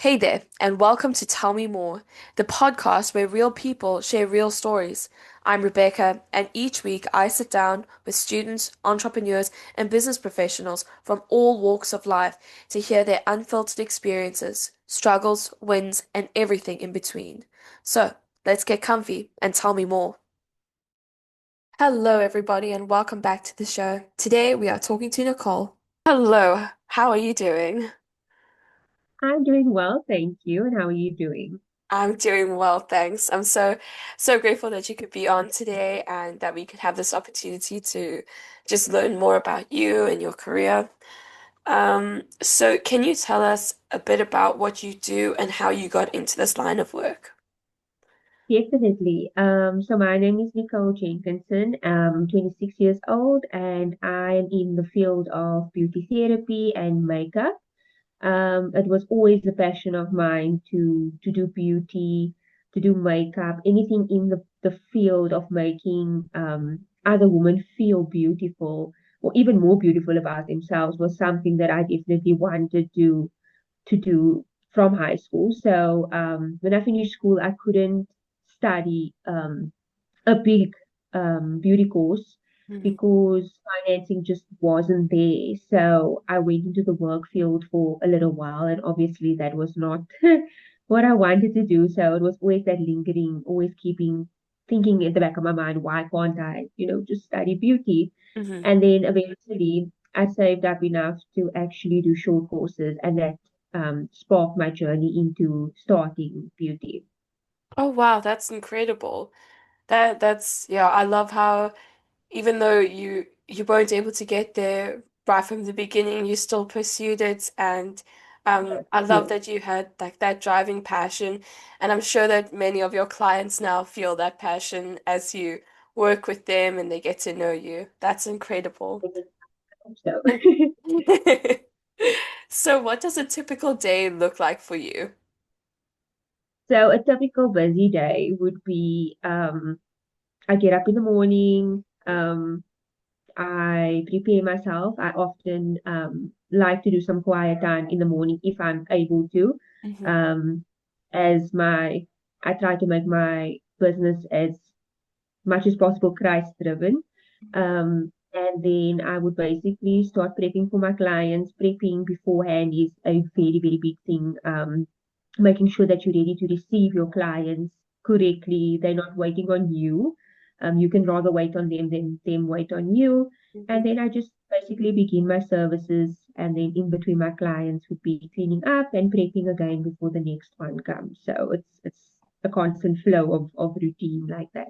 Hey there, and welcome to Tell Me More, the podcast where real people share real stories. I'm Rebecca, and each week I sit down with students, entrepreneurs, and business professionals from all walks of life to hear their unfiltered experiences, struggles, wins, and everything in between. So, let's get comfy and tell me more. Hello, everybody, and welcome back to the show. Today we are talking to Nicole. Hello, how are you doing? I'm doing well, thank you. And how are you doing? I'm doing well, thanks. I'm so grateful that you could be on today and that we could have this opportunity to just learn more about you and your career. So can you tell us a bit about what you do and how you got into this line of work? Definitely. So my name is Nicole Jenkinson. I'm 26 years old and I am in the field of beauty therapy and makeup. It was always a passion of mine to do beauty, to do makeup, anything in the field of making other women feel beautiful or even more beautiful about themselves was something that I definitely wanted to do from high school. So when I finished school, I couldn't study a big beauty course Mhm. because financing just wasn't there. So I went into the work field for a little while, and obviously that was not what I wanted to do. So it was always that lingering, always keeping thinking in the back of my mind, why can't I, just study beauty? Mhm. And then eventually I saved up enough to actually do short courses, and that sparked my journey into starting beauty. Oh wow, that's incredible. That's yeah, I love how even though you weren't able to get there right from the beginning, you still pursued it, and I love Yeah. that you had like that driving passion, and I'm sure that many of your clients now feel that passion as you work with them and they get to know you. That's incredible. So And so, what does a typical day look like for you? So a typical busy day would be I get up in the morning, I prepare myself. I often like to do some quiet time in the morning if I'm able to. Hmm. Um, as my I try to make my business as much as possible Christ driven. And then I would basically start prepping for my clients. Prepping beforehand is a very, very big thing. Making sure that you're ready to receive your clients correctly. They're not waiting on you. You can rather wait on them than them wait on you. Hmm. And then I just basically begin my services. And then in between my clients would be cleaning up and prepping again before the next one comes. So it's a constant flow of routine like that.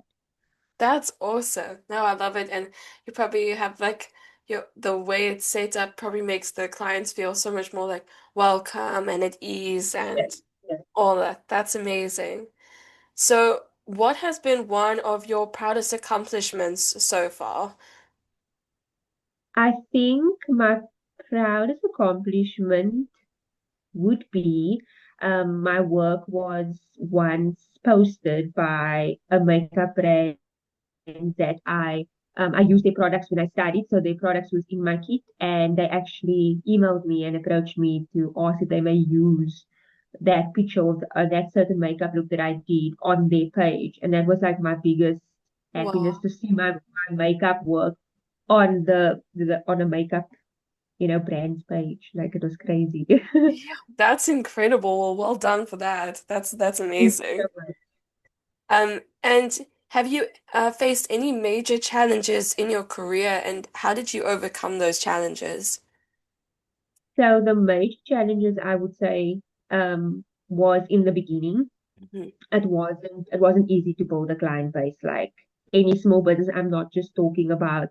That's awesome. No, I love it. And you probably have like the way it's set up probably makes the clients feel so much more like welcome and at ease Yeah. and Yeah. all that. That's amazing. So, what has been one of your proudest accomplishments so far? I think my proudest accomplishment would be my work was once posted by a makeup brand that I used their products when I studied, so their products was in my kit, and they actually emailed me and approached me to ask if they may use that picture of that certain makeup look that I did on their page, and that was like my biggest happiness Wow. to see my makeup work on the on a makeup brand's page. Like it was crazy. Yeah, that's incredible. Well done for that. That's Thank you so amazing. much. And have you faced any major challenges in your career and how did you overcome those challenges? So the major challenges I would say was in the beginning. Mhm. It wasn't easy to build a client base like any small business. I'm not just talking about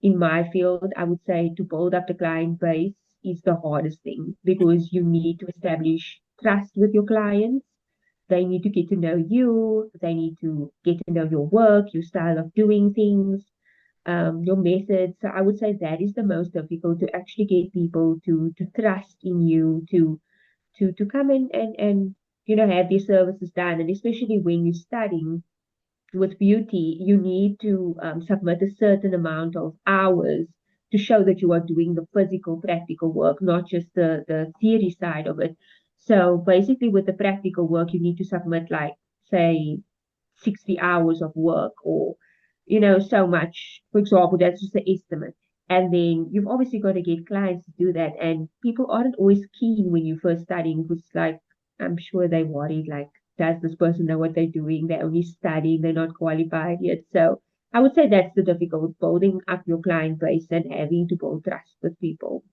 in my field. I would say to build up the client base is the hardest thing because you need to establish trust with your clients. They need to get to know you. They need to get to know your work, your style of doing things, your methods. So I would say that is the most difficult to actually get people to trust in you, to come in and have these services done. And especially when you're studying with beauty, you need to submit a certain amount of hours to show that you are doing the physical, practical work, not just the theory side of it. So basically, with the practical work, you need to submit like, say, 60 hours of work or, so much. For example, that's just the estimate. And then you've obviously got to get clients to do that. And people aren't always keen when you're first studying because, like, I'm sure they worried, like, does this person know what they're doing? They're only studying, they're not qualified yet. So I would say that's the difficult building up your client base and having to build trust with people.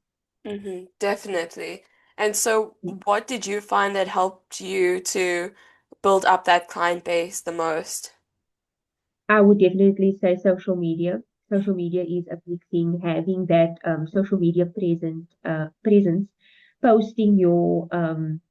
Definitely. And so, what did you find that helped you to build up that client base the most? I would definitely say social media. Social media is a big thing. Having that social media presence, posting your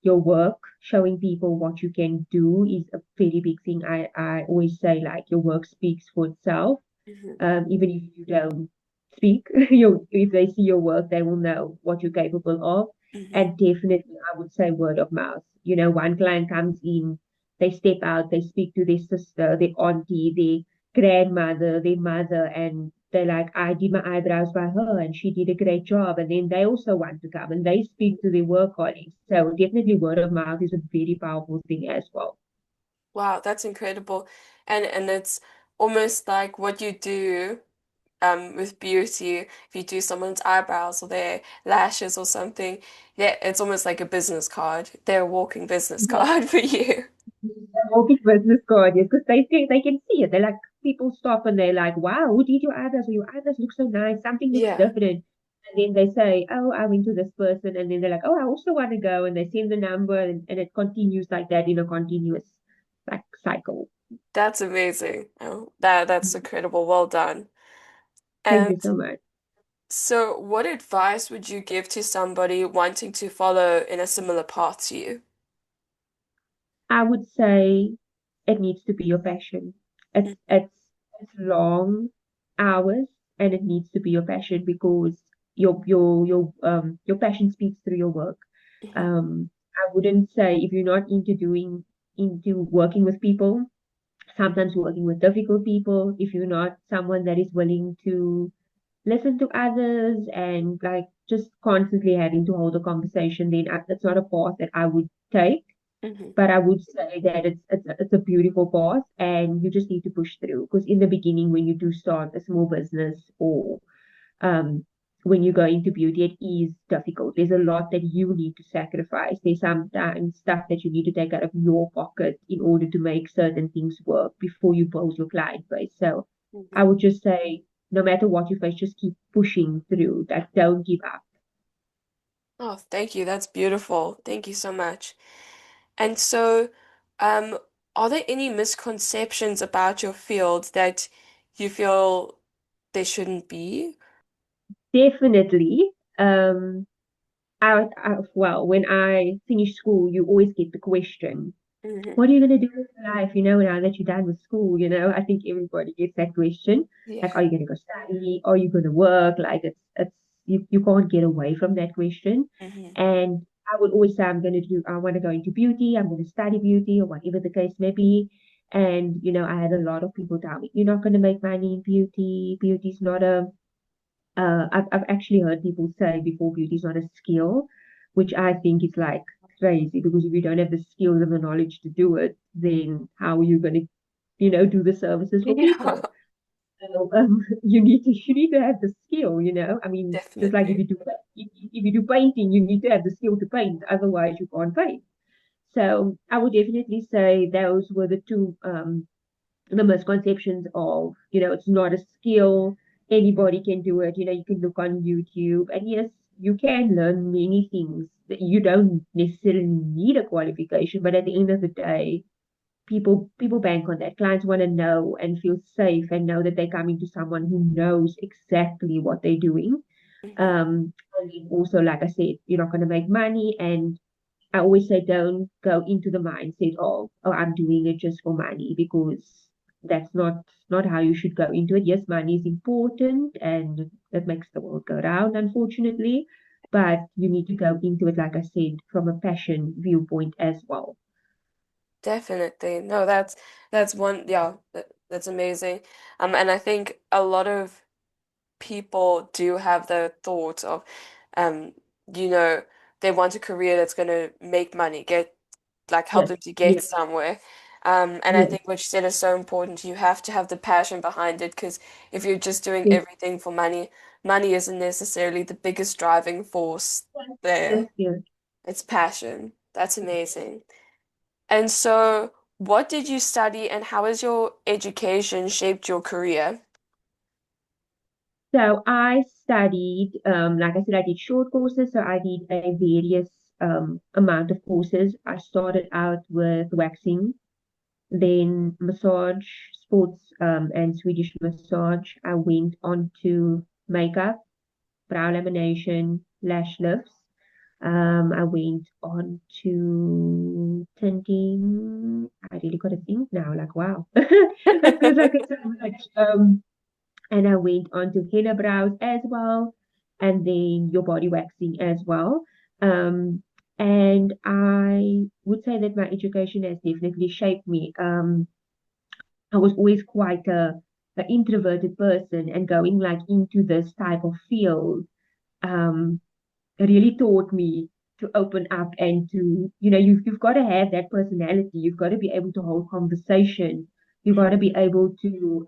work, showing people what you can do is a very big thing. I always say like your work speaks for itself. Hmm. Even if you don't speak, if they see your work, they will know what you're capable of. Hmm. And definitely, I would say word of mouth. One client comes in, they step out, they speak to their sister, their auntie, their grandmother, their mother, and they're like, I did my eyebrows by her and she did a great job. And then they also want to come and they speak to their work colleagues. So definitely word of mouth is a very powerful thing as well. Wow, that's incredible. And it's almost like what you do with beauty, if you do someone's eyebrows or their lashes or something, yeah, it's almost like a business card. They're a walking business card for you. Mortgage business card, yes, because they can see it. They're like people stop and they're like, "Wow, who did your eyebrows? Or your eyebrows look so nice. Something looks Yeah, different." And then they say, "Oh, I went to this person," and then they're like, "Oh, I also want to go," and they send the number, and it continues like that in a continuous like cycle. that's amazing. Oh, that's incredible. Well done. Thank And you so much. so, what advice would you give to somebody wanting to follow in a similar path to you? I would say it needs to be your passion. It's long hours and it needs to be your passion because your passion speaks through your work. Mhm. I wouldn't say if you're not into working with people, sometimes working with difficult people, if you're not someone that is willing to listen to others and like just constantly having to hold a conversation, then that's not a path that I would take. Mhm. But I would say that it's a beautiful path, and you just need to push through. Because in the beginning, when you do start a small business or um, when you go into beauty, it is difficult. There's a lot that you need to sacrifice. There's sometimes stuff that you need to take out of your pocket in order to make certain things work before you build your client base. So I Mhm. would just say, no matter what you face, just keep pushing through. That don't give up. Oh, thank you. That's beautiful. Thank you so much. And so, um, are there any misconceptions about your field that you feel there shouldn't be? Definitely. Well, when I finish school, you always get the question, Hmm. what are you going to do with your life, now that you're done with school? I think everybody gets that question. Yeah. Like, are you going to go study? Are you going to work? Like, you can't get away from that question. Hmm. And I would always say, I want to go into beauty, I'm going to study beauty or whatever the case may be. And, I had a lot of people tell me, you're not going to make money in beauty. Beauty's not I've actually heard people say before beauty is not a skill, which I think is like crazy because if you don't have the skills and the knowledge to do it, then how are you going to, do the services for Yeah, people? So, you need to have the skill, I mean, just like if definitely. you do if you do painting, you need to have the skill to paint, otherwise you can't paint. So I would definitely say those were the two the misconceptions of, it's not a skill, anybody can do it. You can look on YouTube, and yes, you can learn many things that you don't necessarily need a qualification, but at the end of the day, people bank on that. Clients want to know and feel safe and know that they're coming to someone who knows exactly what they're doing. Hmm. And then also, like I said, you're not going to make money, and I always say don't go into the mindset of, oh, I'm doing it just for money, because that's not how you should go into it. Yes, money is important and it makes the world go round, unfortunately, but you need to go into it, like I said, from a passion viewpoint as well. Definitely. No, that's one, yeah, that's amazing. And I think a lot of people do have the thought of, um, you know, they want a career that's going to make money, get like help Yes, them to get yes, somewhere. And I yes, think what you said is so important. You have to have the passion behind it because if you're just doing yes, everything for money, money isn't necessarily the biggest driving force yes, there. yes. It's passion. That's amazing. And so, what did you study and how has your education shaped your career? So I studied, like I said, I did short courses. So I did a various amount of courses. I started out with waxing, then massage, sports, and Swedish massage. I went on to makeup, brow lamination, lash lifts. I went on to tinting. I really got to think now, like, wow. It feels like it's so much. And I went on to henna brows as well, and then your body waxing as well. Um, and I would say that my education has definitely shaped me. I was always quite a introverted person, and going like into this type of field, um, really taught me to open up and to, you've got to have that personality. You've got to be able to hold conversation. You've got to be able to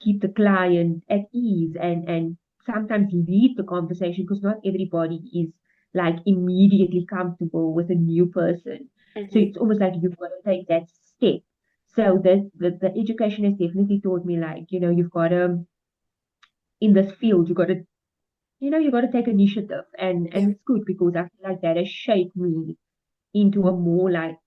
keep the client at ease and sometimes lead the conversation because not everybody is like immediately comfortable with a new person. So Hmm. it's almost like you've got to take that step. So the education has definitely taught me like, you've got to, in this field, you got to take initiative, and Yeah. it's good because I feel like that has shaped me into a more like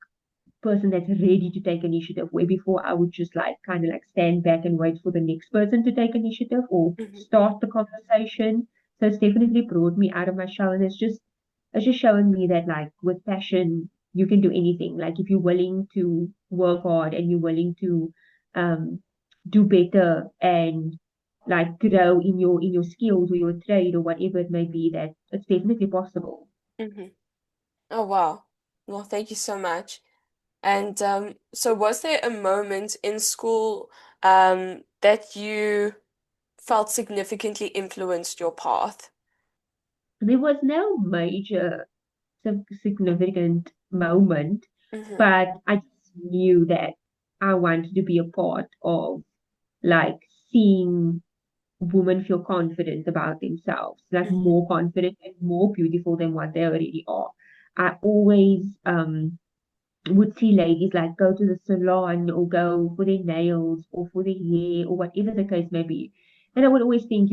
person that's ready to take initiative, where before I would just like kind of like stand back and wait for the next person to take initiative or Hmm. start the conversation. So it's definitely brought me out of my shell, and it's just showing me that like with passion you can do anything. Like if you're willing to work hard and you're willing to um do better and like grow in your skills or your trade or whatever it may be, that it's definitely possible. Hmm. Oh, wow. Well, thank you so much. And so was there a moment in school that you felt significantly influenced your path? There was no major significant moment, Hmm. but I just knew that I wanted to be a part of like seeing women feel confident about themselves, like Hmm. more confident and more beautiful than what they already are. I always would see ladies like go to the salon or go for their nails or for their hair or whatever the case may be. And I would always think,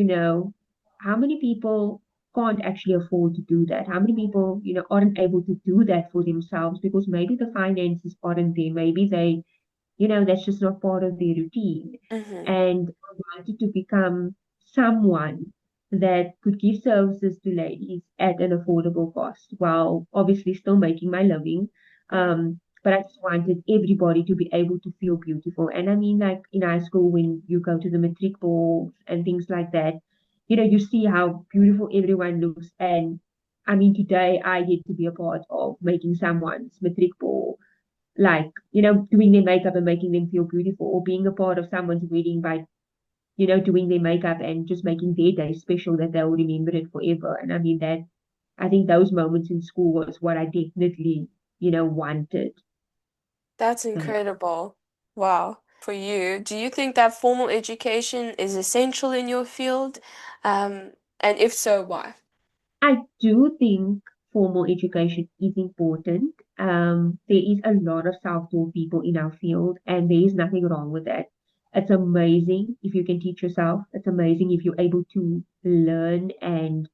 how many people can't actually afford to do that? How many people, aren't able to do that for themselves because maybe the finances aren't there. Maybe that's just not part of their routine. Hmm. And I wanted to become someone that could give services to ladies at an affordable cost while obviously still making my living. But I just wanted everybody to be able to feel beautiful. And I mean, like in high school, when you go to the matric balls and things like that, you see how beautiful everyone looks. And I mean, today I get to be a part of making someone's matric ball like, doing their makeup and making them feel beautiful, or being a part of someone's wedding by, doing their makeup and just making their day special that they'll remember it forever. And I mean, I think those moments in school was what I definitely, wanted. That's So yeah. incredible. Wow. For you, do you think that formal education is essential in your field? And if so, why? I do think formal education is important. There is a lot of self-taught people in our field, and there is nothing wrong with that. It's amazing if you can teach yourself. It's amazing if you're able to learn and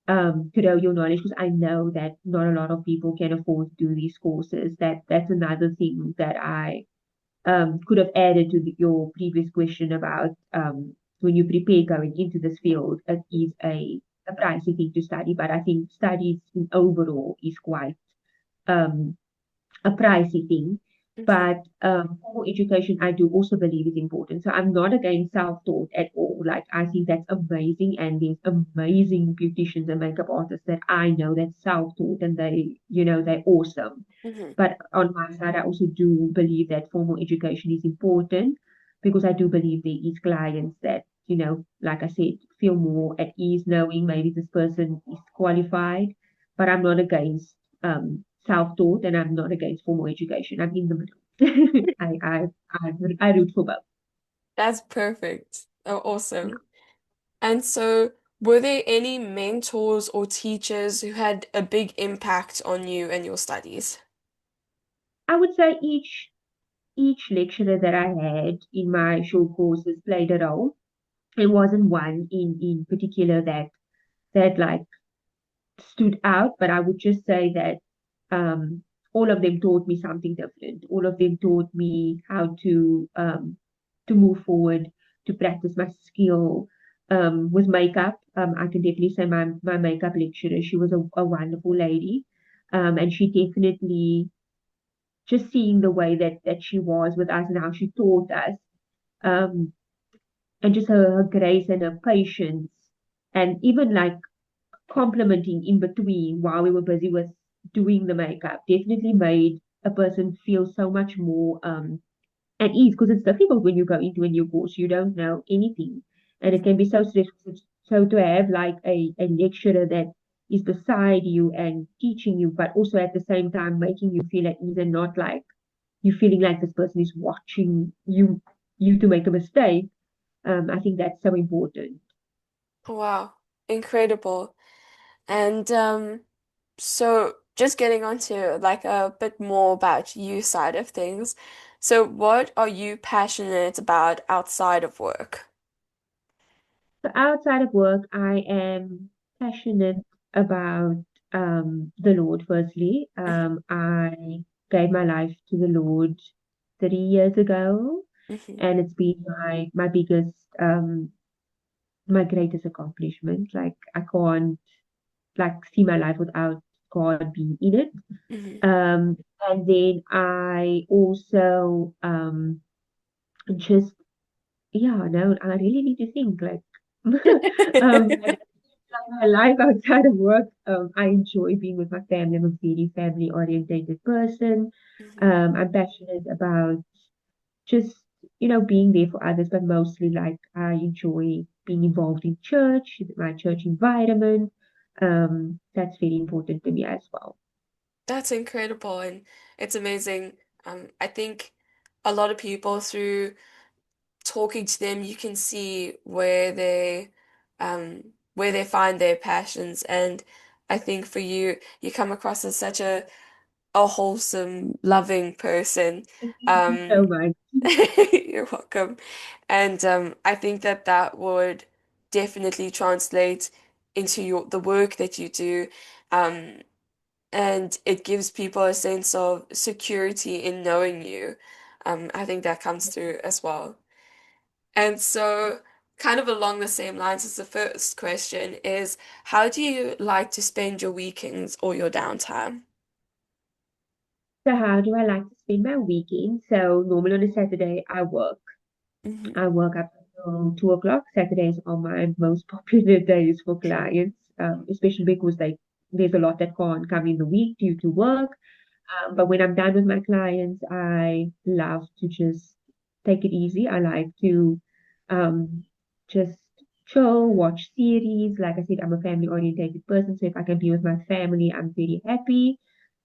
to know your knowledge, because I know that not a lot of people can afford to do these courses. That's another thing that I could have added to your previous question about when you prepare going into this field. It is a pricey thing to study, but I think studies in overall is quite um, a pricey thing. Hmm. But formal education, I do also believe is important. So I'm not against self-taught at all. Like I think that's amazing, and there's amazing beauticians and makeup artists that I know that's self-taught, and they're awesome. Hmm. But on my side, I also do believe that formal education is important because I do believe there is clients that, like I said, feel more at ease knowing maybe this person is qualified. but I'm not against self-taught and I'm not against formal education. I'm in the middle. I root for both. That's perfect. Oh, awesome. And so, were there any mentors or teachers who had a big impact on you and your studies? I would say each lecturer that I had in my short courses played a role. There wasn't one in particular that like stood out, but I would just say that um, all of them taught me something different. All of them taught me how to move forward, to practice my skill. With makeup, I can definitely say my makeup lecturer, she was a wonderful lady. And she definitely just seeing the way that she was with us and how she taught us, um, and just her grace and her patience, and even like complimenting in between while we were busy with doing the makeup definitely made a person feel so much more at ease because it's difficult when you go into a new course, you don't know anything, and it can be so stressful. So to have like a lecturer that is beside you and teaching you, but also at the same time making you feel at ease and not like you feeling like this person is watching you to make a mistake. I think that's so important. Wow, incredible. And so just getting onto like a bit more about you side of things. So what are you passionate about outside of work? So outside of work, I am passionate about the Lord. Firstly, I gave my life to the Lord 3 years ago, Mhm, and it's been my biggest, my greatest accomplishment. Like I can't like see my life without God being in it. mhm. Um, and then I also just yeah, no, I really need to think like like my life outside of work. I enjoy being with my family. I'm a very family orientated person. Mhm. I'm passionate about just being there for others, but mostly like I enjoy being involved in church, my church environment. That's very important to me as well. That's incredible and it's amazing. I think a lot of people through talking to them, you can see where they find their passions. And I think for you, you come across as such a wholesome, loving person. Thank you so Um, much. you're welcome. And I think that that would definitely translate into the work that you do. Um, and it gives people a sense of security in knowing you. I think that comes through as well. And so, kind of along the same lines as the first question is, how do you like to spend your weekends or your downtime? So how do I like to spend my weekend? So normally on a Saturday I work. Hmm. I work up until 2 o'clock. Saturdays are my most popular days for clients, especially because there's a lot that can't come in the week due to work. But when I'm done with my clients, I love to just take it easy. I like to um, just chill, watch series. Like I said, I'm a family orientated person, so if I can be with my family, I'm very happy.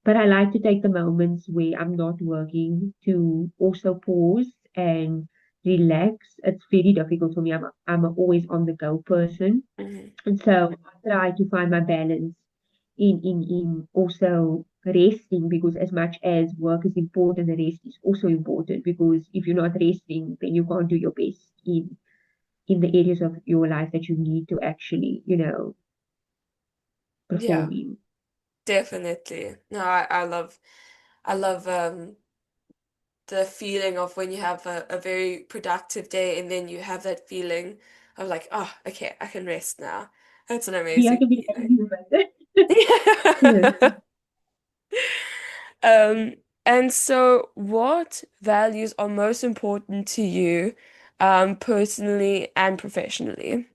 But I like to take the moments where I'm not working to also pause and relax. It's very difficult for me. I'm always on the go person. Hmm. And so I try to find my balance in also resting because as much as work is important, the rest is also important because if you're not resting, then you can't do your best in the areas of your life that you need to actually, Yeah, perform in. definitely. No, I love the feeling of when you have a very productive day and then you have that feeling of like, oh, okay, I can rest now. That's an Yeah, amazing to be feeling. human. Yes. Yeah. Um, and so what values are most important to you, personally and professionally?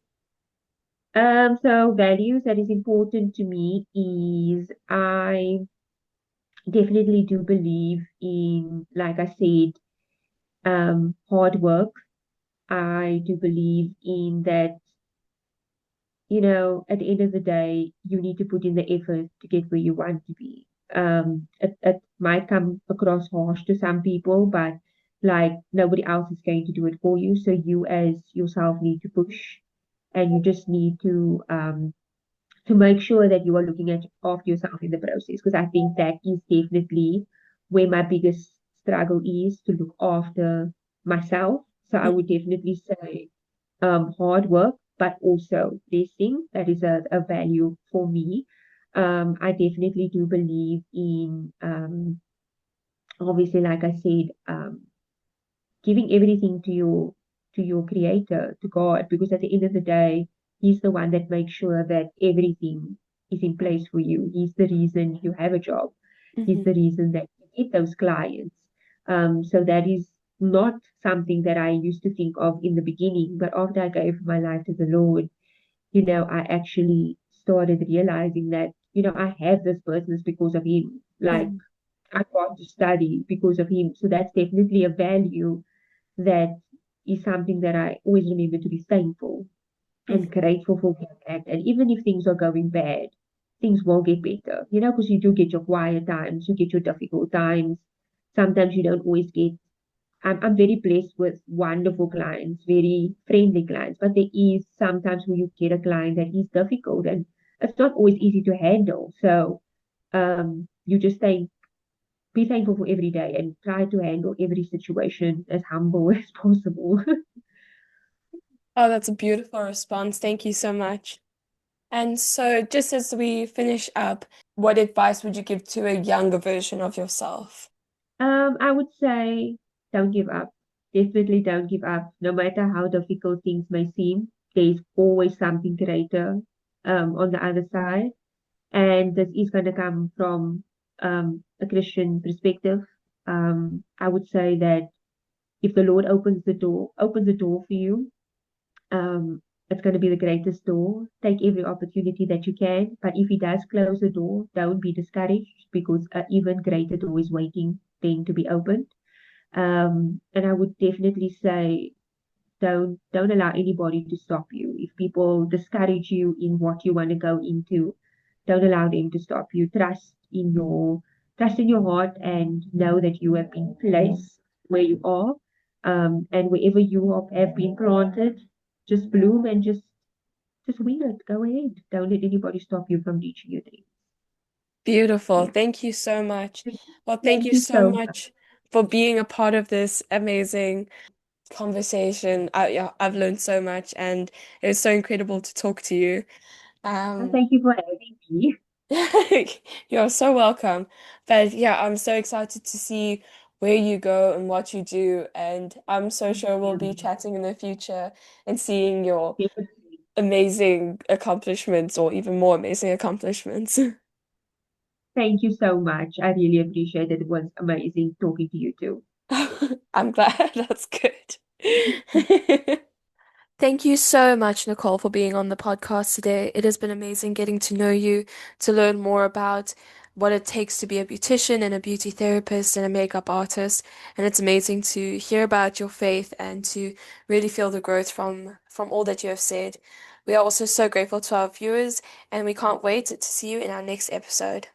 So values that is important to me is I definitely do believe in, like I said, hard work. I do believe in that at the end of the day, you need to put in the effort to get where you want to be. It might come across harsh to some people, but like nobody else is going to do it for you. So you as yourself need to push, and you just need to make sure that you are looking at after yourself in the process. Because I think that is definitely where my biggest struggle is to look after myself. So I would definitely say hard work, but also blessing. That is a value for me. I definitely do believe in, obviously, like I said, giving everything to your creator, to God, because at the end of the day, he's the one that makes sure that everything is in place for you. He's the reason you have a job. He's Mhm. the reason that you get those clients. So that is not something that I used to think of in the beginning, but after I gave my life to the Lord, I actually started realizing that, I have this business because of him. Like Mhm. I got to study because of him. So that's definitely a value that is something that I always remember to be thankful Mhm. and grateful for where I'm at. And even if things are going bad, things will get better, because you do get your quiet times, you get your difficult times. Sometimes you don't always get. I'm very blessed with wonderful clients, very friendly clients, but there is sometimes where you get a client that is difficult and it's not always easy to handle. So you just be thankful for every day and try to handle every situation as humble as possible. Oh, that's a beautiful response. Thank you so much. And so, just as we finish up, what advice would you give to a younger version of yourself? I would say don't give up. Definitely don't give up. No matter how difficult things may seem, there's always something greater on the other side. And this is going to come from a Christian perspective. I would say that if the Lord opens the door for you, um, it's going to be the greatest door. Take every opportunity that you can. But if He does close the door, don't be discouraged because an even greater door is waiting then to be opened. And I would definitely say don't allow anybody to stop you. If people discourage you in what you want to go into, don't allow them to stop you. Trust in your heart and know that you have been placed where you are. And wherever you have been planted, just bloom and just wing it. Go ahead. Don't let anybody stop you from reaching your dreams. Beautiful. Yeah. Thank you so much. Well, thank Thank you you so so much. much for being a part of this amazing conversation. Yeah, I've learned so much, and it was so incredible to talk to you. And Um, thank you for having me. you're so welcome. But yeah, I'm so excited to see where you go and what you do, and I'm so Thank sure we'll be you. chatting in the future and seeing your Definitely. amazing accomplishments or even more amazing accomplishments. Thank you so much. I really appreciate it. It was amazing talking to you too. I'm glad. That's good. Thank you so much, Nicole, for being on the podcast today. It has been amazing getting to know you, to learn more about what it takes to be a beautician and a beauty therapist and a makeup artist. And it's amazing to hear about your faith and to really feel the growth from all that you have said. We are also so grateful to our viewers, and we can't wait to see you in our next episode.